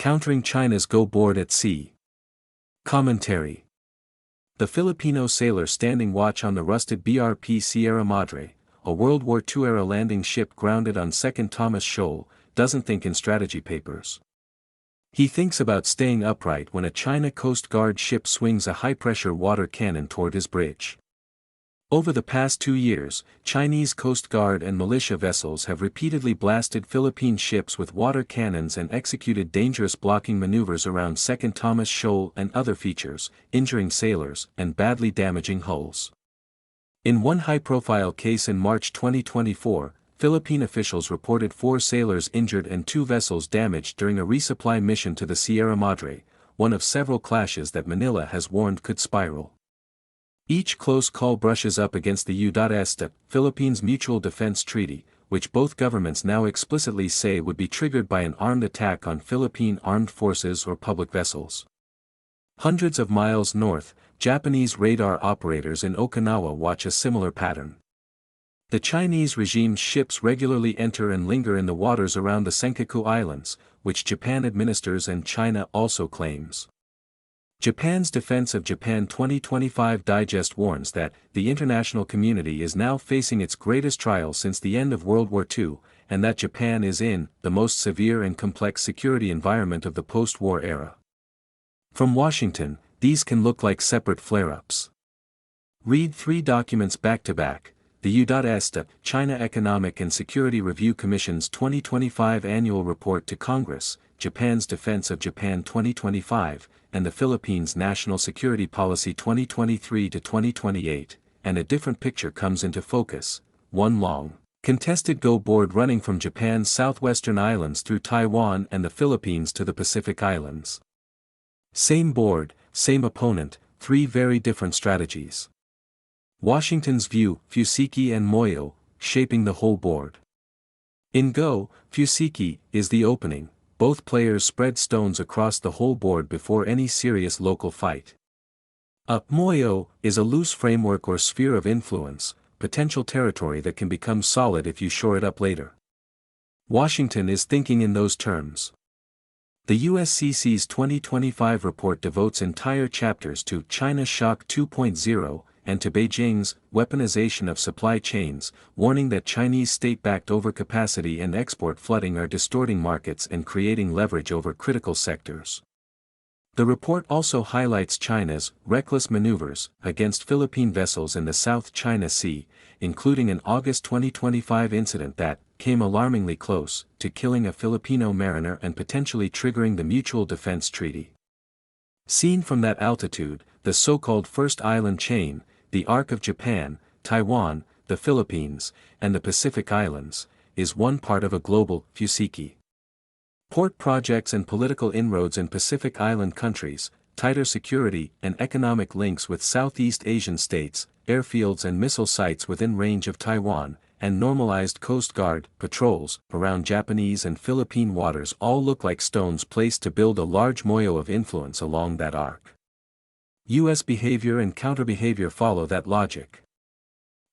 Countering China's Go Board at Sea. Commentary. The Filipino sailor standing watch on the rusted BRP Sierra Madre, a World War II-era landing ship grounded on Second Thomas Shoal, doesn't think in strategy papers. He thinks about staying upright when a China Coast Guard ship swings a high-pressure water cannon toward his bridge. Over the past 2 years, Chinese Coast Guard and militia vessels have repeatedly blasted Philippine ships with water cannons and executed dangerous blocking maneuvers around Second Thomas Shoal and other features, injuring sailors and badly damaging hulls. In one high-profile case in March 2024, Philippine officials reported 4 sailors injured and 2 vessels damaged during a resupply mission to the Sierra Madre, one of several clashes that Manila has warned could spiral. Each close call brushes up against the U.S. Philippines Mutual Defense Treaty, which both governments now explicitly say would be triggered by an armed attack on Philippine armed forces or public vessels. Hundreds of miles north, Japanese radar operators in Okinawa watch a similar pattern. The Chinese regime's ships regularly enter and linger in the waters around the Senkaku Islands, which Japan administers and China also claims. Japan's Defense of Japan 2025 Digest warns that the international community is now facing its greatest trial since the end of World War II, and that Japan is in the most severe and complex security environment of the post-war era. From Washington, these can look like separate flare-ups. Read 3 documents back-to-back. The U.S. China Economic and Security Review Commission's 2025 Annual Report to Congress, Japan's Defense of Japan 2025, and the Philippines' National Security Policy 2023 to 2028, and a different picture comes into focus: one long, contested Go Board running from Japan's southwestern islands through Taiwan and the Philippines to the Pacific Islands. Same board, same opponent, 3 very different strategies. Washington's view, Fusiki and Moyo, shaping the whole board. In Go, Fusiki is the opening. Both players spread stones across the whole board before any serious local fight. Moyo is a loose framework or sphere of influence, potential territory that can become solid if you shore it up later. Washington is thinking in those terms. The USCC's 2025 report devotes entire chapters to China Shock 2.0, and to Beijing's weaponization of supply chains, warning that Chinese state-backed overcapacity and export flooding are distorting markets and creating leverage over critical sectors. The report also highlights China's reckless maneuvers against Philippine vessels in the South China Sea, including an August 2025 incident that came alarmingly close to killing a Filipino mariner and potentially triggering the Mutual Defense Treaty. Seen from that altitude, the so-called First Island Chain, the Arc of Japan, Taiwan, the Philippines, and the Pacific Islands, is one part of a global Fusiki. Port projects and political inroads in Pacific Island countries, tighter security and economic links with Southeast Asian states, airfields and missile sites within range of Taiwan, and normalized Coast Guard patrols around Japanese and Philippine waters all look like stones placed to build a large moyo of influence along that arc. U.S. behavior and counterbehavior follow that logic.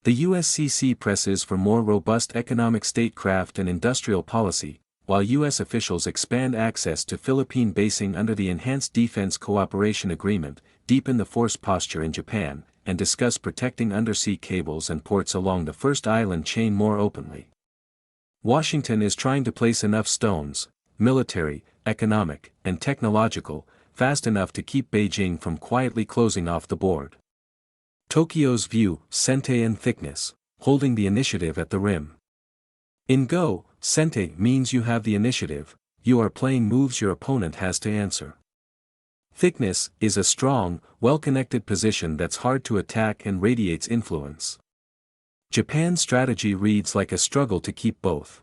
The USCC presses for more robust economic statecraft and industrial policy, while U.S. officials expand access to Philippine basing under the Enhanced Defense Cooperation Agreement, deepen the force posture in Japan, and discuss protecting undersea cables and ports along the First Island Chain more openly. Washington is trying to place enough stones, military, economic, and technological, fast enough to keep Beijing from quietly closing off the board. Tokyo's view, Sente and thickness, holding the initiative at the rim. In Go, Sente means you have the initiative, you are playing moves your opponent has to answer. Thickness is a strong, well-connected position that's hard to attack and radiates influence. Japan's strategy reads like a struggle to keep both.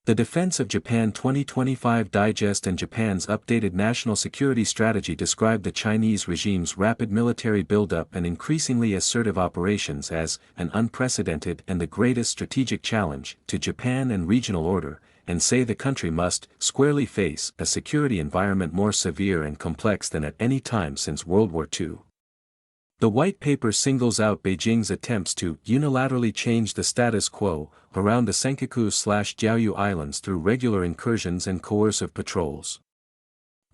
The Defense of Japan 2025 Digest and Japan's updated national security strategy describe the Chinese regime's rapid military buildup and increasingly assertive operations as an unprecedented and the greatest strategic challenge to Japan and regional order, and say the country must squarely face a security environment more severe and complex than at any time since World War II. The white paper singles out Beijing's attempts to unilaterally change the status quo around the Senkaku/Diaoyu Islands through regular incursions and coercive patrols.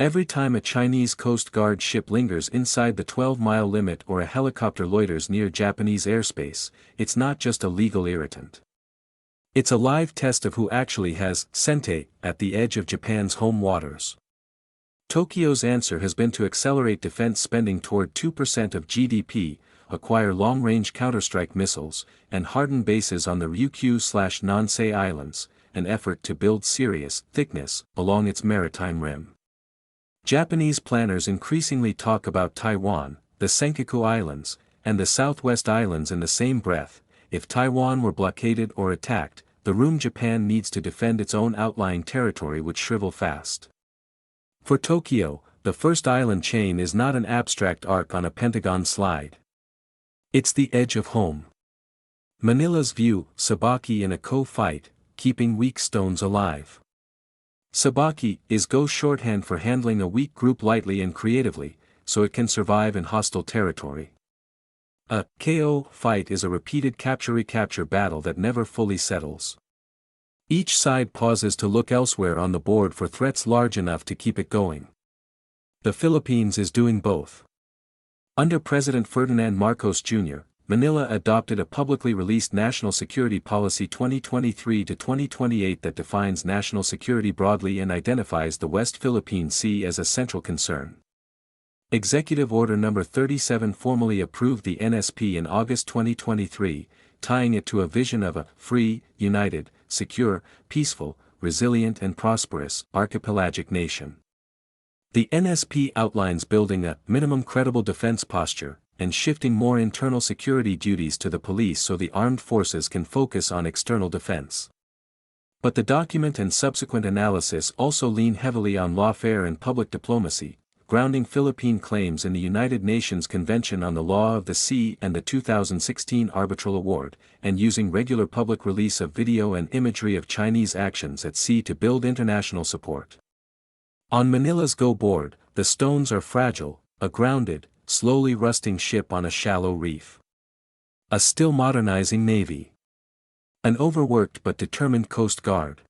Every time a Chinese Coast Guard ship lingers inside the 12-mile limit or a helicopter loiters near Japanese airspace, it's not just a legal irritant. It's a live test of who actually has sente at the edge of Japan's home waters. Tokyo's answer has been to accelerate defense spending toward 2% of GDP, acquire long-range counterstrike missiles, and harden bases on the Ryukyu/Nansei Islands, an effort to build serious thickness along its maritime rim. Japanese planners increasingly talk about Taiwan, the Senkaku Islands, and the Southwest Islands in the same breath. If Taiwan were blockaded or attacked, the room Japan needs to defend its own outlying territory would shrivel fast. For Tokyo, the first island chain is not an abstract arc on a Pentagon slide. It's the edge of home. Manila's view, Sabaki in a co-fight, keeping weak stones alive. Sabaki is Go shorthand for handling a weak group lightly and creatively, so it can survive in hostile territory. A KO fight is a repeated capture-recapture battle that never fully settles. Each side pauses to look elsewhere on the board for threats large enough to keep it going. The Philippines is doing both. Under President Ferdinand Marcos Jr., Manila adopted a publicly released National Security Policy 2023 to 2028 that defines national security broadly and identifies the West Philippine Sea as a central concern. Executive Order No. 37 formally approved the NSP in August 2023, tying it to a vision of a free, united, secure, peaceful, resilient and prosperous archipelagic nation. The NSP outlines building a minimum credible defense posture, and shifting more internal security duties to the police so the armed forces can focus on external defense. But the document and subsequent analysis also lean heavily on lawfare and public diplomacy, grounding Philippine claims in the United Nations Convention on the Law of the Sea and the 2016 Arbitral Award, and using regular public release of video and imagery of Chinese actions at sea to build international support. On Manila's Go board, the stones are fragile, a grounded, slowly rusting ship on a shallow reef. A still modernizing navy. An overworked but determined Coast Guard.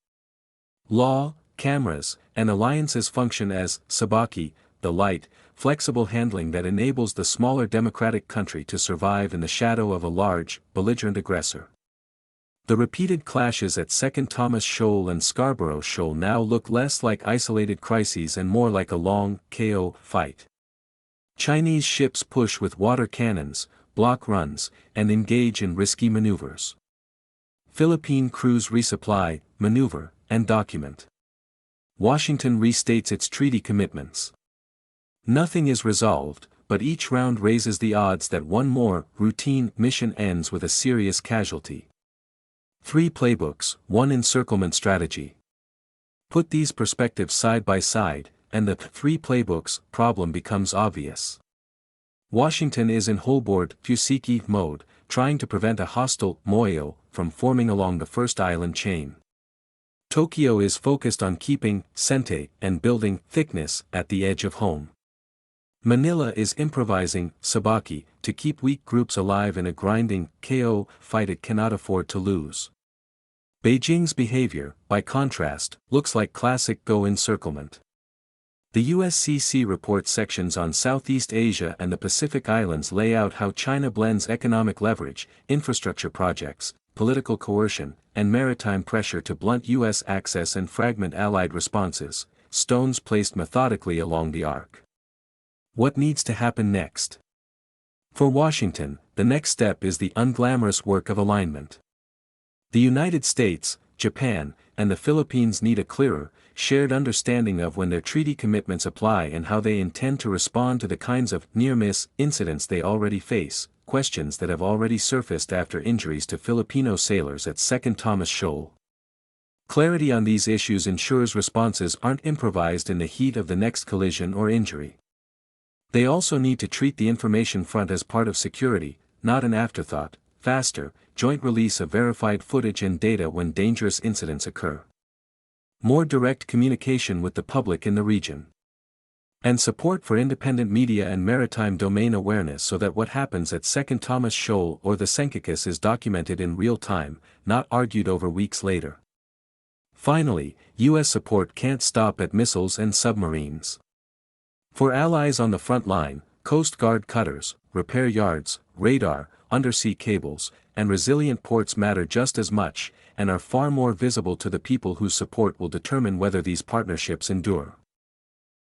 Law, cameras, and alliances function as Sabaki, the light, flexible handling that enables the smaller democratic country to survive in the shadow of a large, belligerent aggressor. The repeated clashes at Second Thomas Shoal and Scarborough Shoal now look less like isolated crises and more like a long, KO fight. Chinese ships push with water cannons, block runs, and engage in risky maneuvers. Philippine crews resupply, maneuver, and document. Washington restates its treaty commitments. Nothing is resolved, but each round raises the odds that one more, routine mission ends with a serious casualty. 3 playbooks, 1 encirclement strategy. Put these perspectives side by side, and the 3 playbooks problem becomes obvious. Washington is in wholeboard Fusiki mode, trying to prevent a hostile Moyo from forming along the first island chain. Tokyo is focused on keeping sente and building thickness at the edge of home. Manila is improvising Sabaki to keep weak groups alive in a grinding KO fight it cannot afford to lose. Beijing's behavior, by contrast, looks like classic Go encirclement. The USCC report sections on Southeast Asia and the Pacific Islands lay out how China blends economic leverage, infrastructure projects, political coercion, and maritime pressure to blunt U.S. access and fragment Allied responses, stones placed methodically along the arc. What needs to happen next? For Washington, the next step is the unglamorous work of alignment. The United States, Japan, and the Philippines need a clearer, shared understanding of when their treaty commitments apply and how they intend to respond to the kinds of near-miss incidents they already face, questions that have already surfaced after injuries to Filipino sailors at Second Thomas Shoal. Clarity on these issues ensures responses aren't improvised in the heat of the next collision or injury. They also need to treat the information front as part of security, not an afterthought. Faster, joint release of verified footage and data when dangerous incidents occur. More direct communication with the public in the region. And support for independent media and maritime domain awareness so that what happens at Second Thomas Shoal or the Senkakus is documented in real time, not argued over weeks later. Finally, U.S. support can't stop at missiles and submarines. For allies on the front line, Coast Guard cutters, repair yards, radar, undersea cables, and resilient ports matter just as much, and are far more visible to the people whose support will determine whether these partnerships endure.